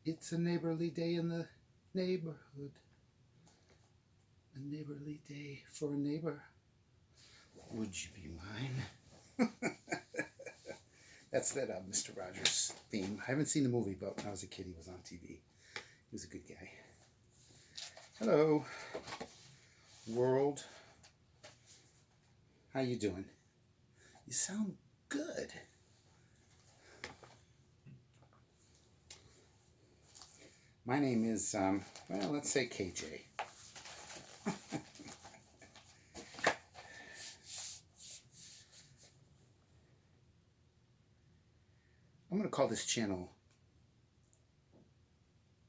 It's a neighborly day in the neighborhood. A neighborly day for a neighbor. Would you be mine? That's that Mr. Rogers theme. I haven't seen the movie, but when I was a kid, he was on TV. He was a good guy. Hello, world. How you doing? You sound good. My name is, well, let's say KJ. I'm going to call this channel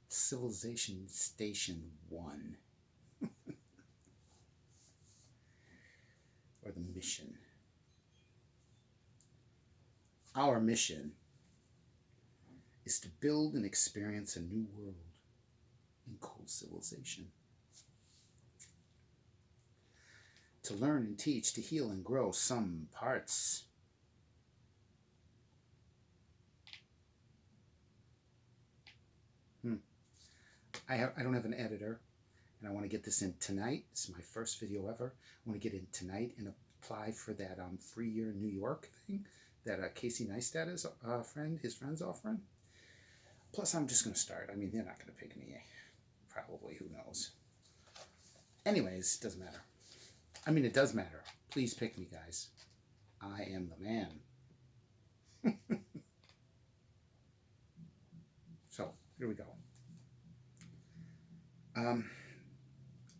CivilizationStation1. Or the mission. Our mission is to build and experience a new world in cool civilization. To learn and teach, to heal and grow some parts. I don't have an editor, and I want to get this in tonight. This is my first video ever. I want to get in tonight and apply for that free year in New York thing that Casey Neistat is his friend's offering. Plus, I'm just going to start. I mean, they're not going to pick me. Probably, who knows. Anyways, it doesn't matter. I mean, it does matter. Please pick me, guys. I am the man. So, here we go.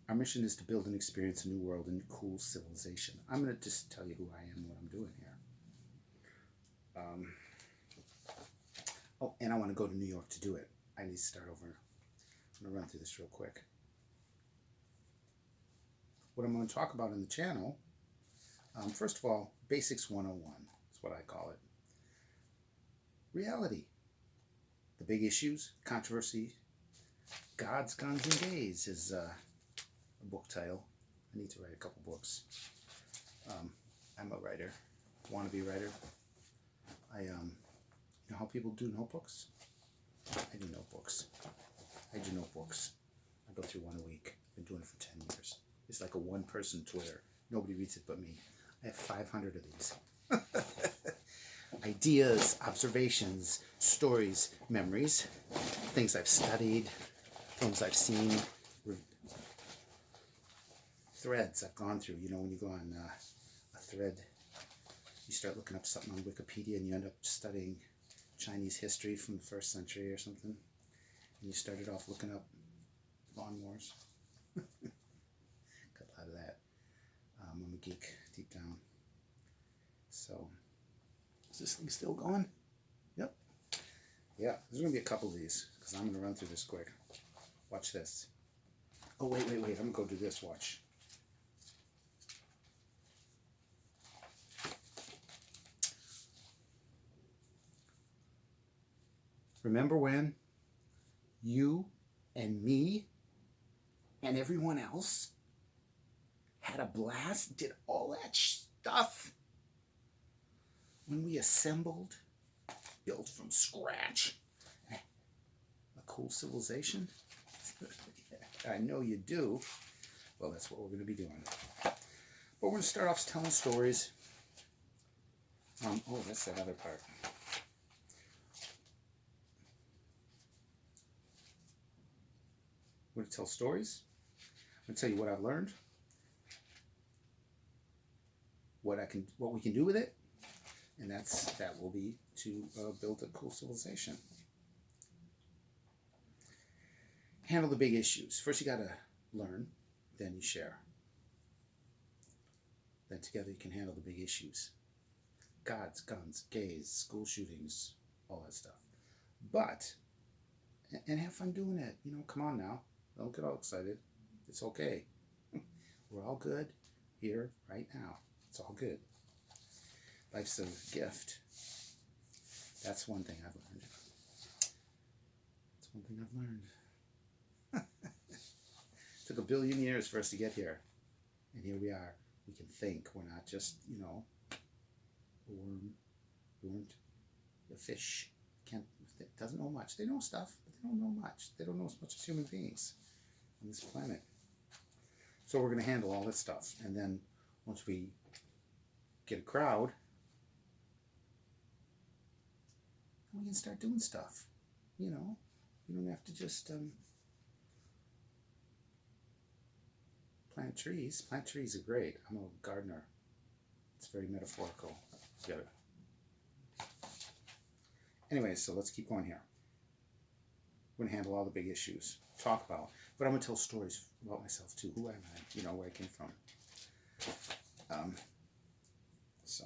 Our mission is to build and experience a new world and cool civilization. I'm going to just tell you who I am and what I'm doing here. Oh, and I want to go to New York to do it. I need to start over. I'm going to run through this real quick. What I'm going to talk about in the channel, first of all, Basics 101 is what I call it. Reality. The big issues, controversy, Gods, Guns, and Gays is a book title. I need to write a couple books. I'm a writer, wannabe writer. You know how people do notebooks? I do notebooks. I go through one a week. I've been doing it for 10 years. It's like a one-person Twitter. Nobody reads it but me. I have 500 of these. Ideas, observations, stories, memories, things I've studied, films I've seen, threads I've gone through. You know, when you go on a thread, you start looking up something on Wikipedia and you end up studying Chinese history from the 1st century or something. And you started off looking up lawnmowers. Got a lot of that. I'm a geek deep down. So, is this thing still going? Yep. Yeah, there's going to be a couple of these because I'm going to run through this quick. Watch this. Oh, wait. I'm going to go do this. Watch. Remember when you and me and everyone else had a blast, did all that stuff? When we assembled, built from scratch, a cool civilization? I know you do. Well, that's what we're going to be doing. But we're going to start off telling stories. Oh, that's that other part. We're going to tell stories. I'm going to tell you what I've learned, what we can do with it, and that will be to build a cool civilization. Handle the big issues. First, you got to learn, then you share. Then together you can handle the big issues. Gods, guns, gays, school shootings, all that stuff. But, and have fun doing it. You know, come on now. Don't get all excited. It's okay. We're all good here, right now. It's all good. Life's a gift. That's one thing I've learned. Took 1 billion years for us to get here. And here we are. We can think. We're not just, a worm. We weren't a fish can't, it doesn't know much. They know stuff, but they don't know much. They don't know as much as human beings on this planet. So we're going to handle all this stuff. And then once we get a crowd, we can start doing stuff. You know, you don't have to just plant trees. Plant trees are great. I'm a gardener. It's very metaphorical. Get it? Anyway, so let's keep going here. We're going to handle all the big issues, talk about, but I'm going to tell stories about myself too. Who am I? You know, where I came from. So,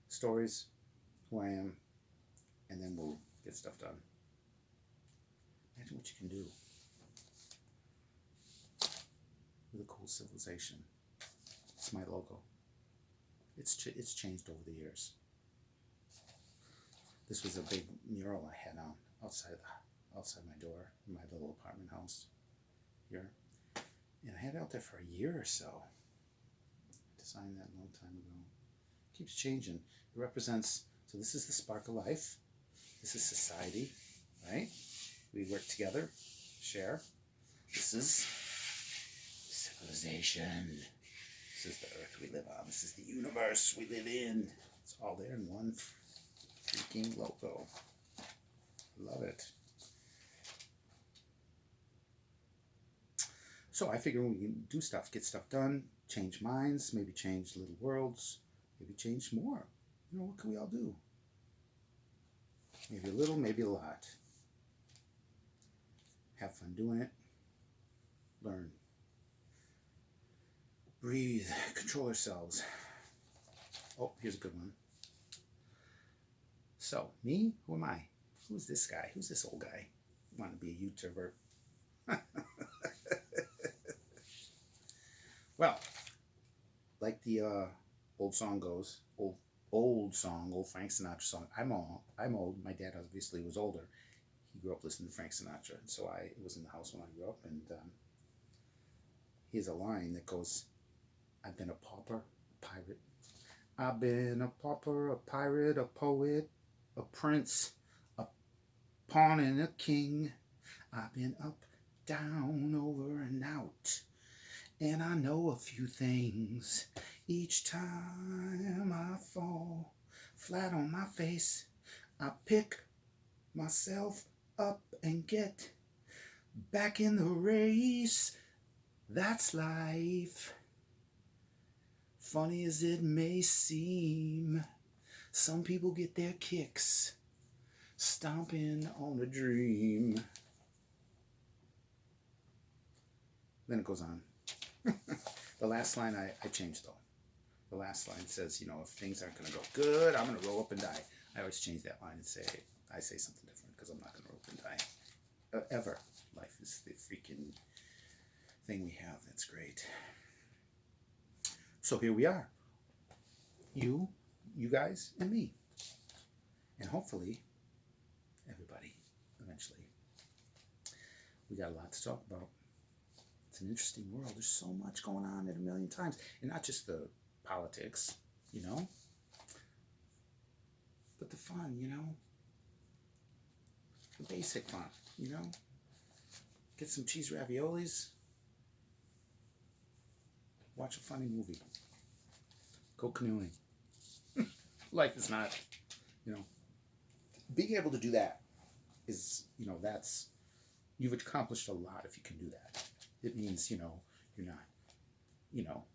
stories, who I am, and then we'll get stuff done. Imagine what you can do with a cool civilization. It's my logo. It's changed over the years. This was a big mural I had on outside my door in my little apartment house here, and I had it out there for a year or so. I designed that a long time ago. It keeps changing. It represents. So this is the spark of life. This is society, right? We work together, share. This is civilization. This is the earth we live on. This is the universe we live in. It's all there in one freaking logo. Love it. So I figure we can do stuff, get stuff done, change minds, maybe change little worlds, maybe change more. You know, what can we all do? Maybe a little, maybe a lot. Have fun doing it. Learn. Breathe. Control ourselves. Oh, here's a good one. So, me? Who am I? Who's this guy? Who's this old guy? I want to be a YouTuber. Well, like the old song goes, old Frank Sinatra song. I'm old. My dad obviously was older. He grew up listening to Frank Sinatra, and so I was in the house when I grew up. And he has a line that goes, "I've been a pauper, a pirate. I've been a pauper, a pirate, a poet, a prince, a pawn, and a king. I've been up, down, over, and out. And I know a few things. Each time I fall flat on my face, I pick myself up and get back in the race. That's life. Funny as it may seem, some people get their kicks stomping on a dream." Then it goes on. The last line I changed though. The last line says, you know, if things aren't going to go good, I'm going to roll up and die. I always change that line and say something different because I'm not going to roll up and die. Ever. Life is the freaking thing we have. That's great. So here we are. You guys, and me. And hopefully, everybody, eventually. We got a lot to talk about. It's an interesting world. There's so much going on at a million times. And not just the politics, you know, but the fun, you know, the basic fun, you know. Get some cheese raviolis, watch a funny movie, go canoeing. Life is not, you know, being able to do that is, you know, that's, you've accomplished a lot if you can do that. It means, you know, you're not, you know,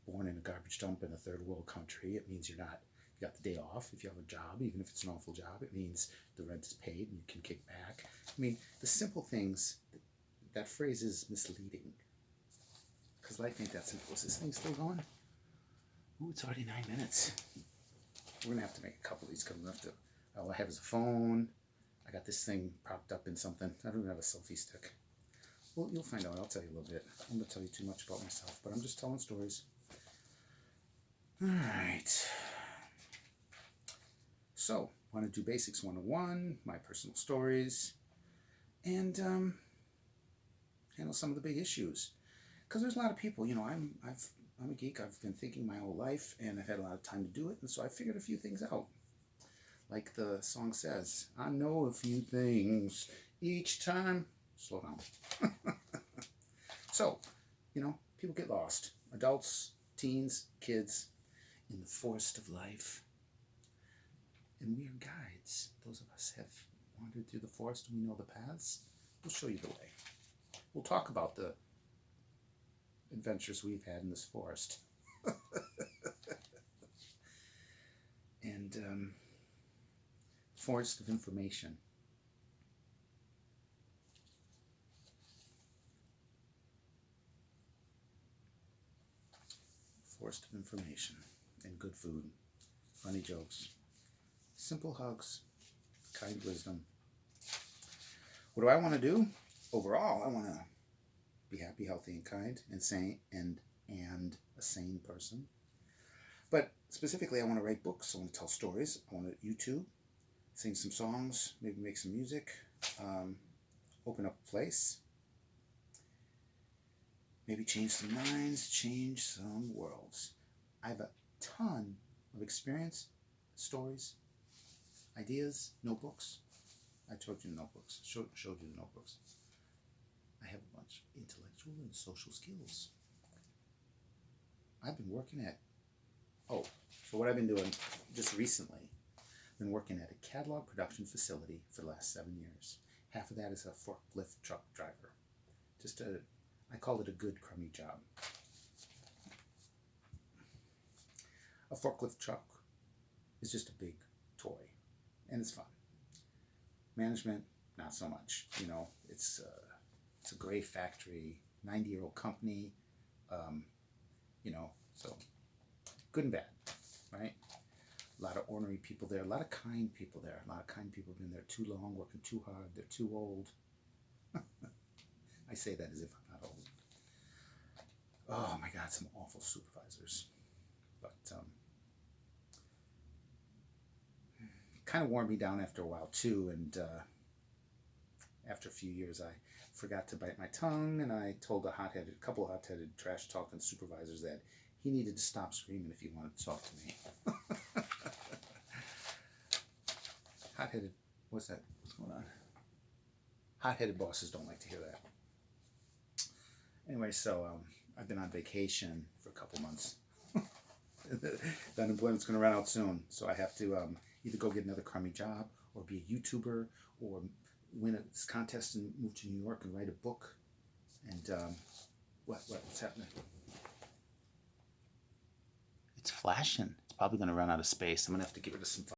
born in a garbage dump in a third world country. It means you got the day off if you have a job, even if it's an awful job. It means the rent is paid and you can kick back. I mean, the simple things, that phrase is misleading. Because life ain't that simple. Is this thing still going? Ooh, it's already 9 minutes. We're going to have to make a couple of these because all I have is a phone. I got this thing propped up in something. I don't even have a selfie stick. Well, you'll find out. I'll tell you a little bit. I'm going to tell you too much about myself, but I'm just telling stories. All right. So, want to do Basics 101, my personal stories, and handle some of the big issues. Because there's a lot of people, you know, I'm a geek. I've been thinking my whole life, and I've had a lot of time to do it, and so I figured a few things out. Like the song says, I know a few things each time. Slow down. So, people get lost. Adults, teens, kids, in the forest of life. And we are guides. Those of us have wandered through the forest and we know the paths. We'll show you the way. We'll talk about the adventures we've had in this forest. And forest of information. Forest of information and good food, funny jokes, simple hugs, kind wisdom. What do I want to do? Overall, I want to be happy, healthy, and kind, and sane, and a sane person. But specifically, I want to write books. I want to tell stories. I want to YouTube, sing some songs, maybe make some music, open up a place, maybe change some minds, change some worlds. I have a ton of experience, stories, ideas, notebooks. I told you notebooks, showed you the notebooks. I have a bunch of intellectual and social skills. I've been working at, so what I've been doing just recently, I've been working at a catalog production facility for the last 7 years. Half of that is a forklift truck driver. I call it a good crummy job. A forklift truck is just a big toy, and it's fun. Management, not so much. It's a gray factory, 90-year-old company, so good and bad, right? A lot of ornery people there, a lot of kind people there. A lot of kind people have been there too long, working too hard, they're too old. I say that as if I'm not old. Oh my God, some awful supervisors. But kind of wore me down after a while too, and after a few years I forgot to bite my tongue, and I told a couple of hot-headed trash-talking supervisors that he needed to stop screaming if he wanted to talk to me. Hot-headed, what's that? What's going on? Hot-headed bosses don't like to hear that. Anyway, so I've been on vacation for a couple months. The unemployment's going to run out soon, so I have to either go get another crummy job, or be a YouTuber, or win a contest and move to New York and write a book. And what's happening? It's flashing. It's probably going to run out of space. I'm going to have to get rid of some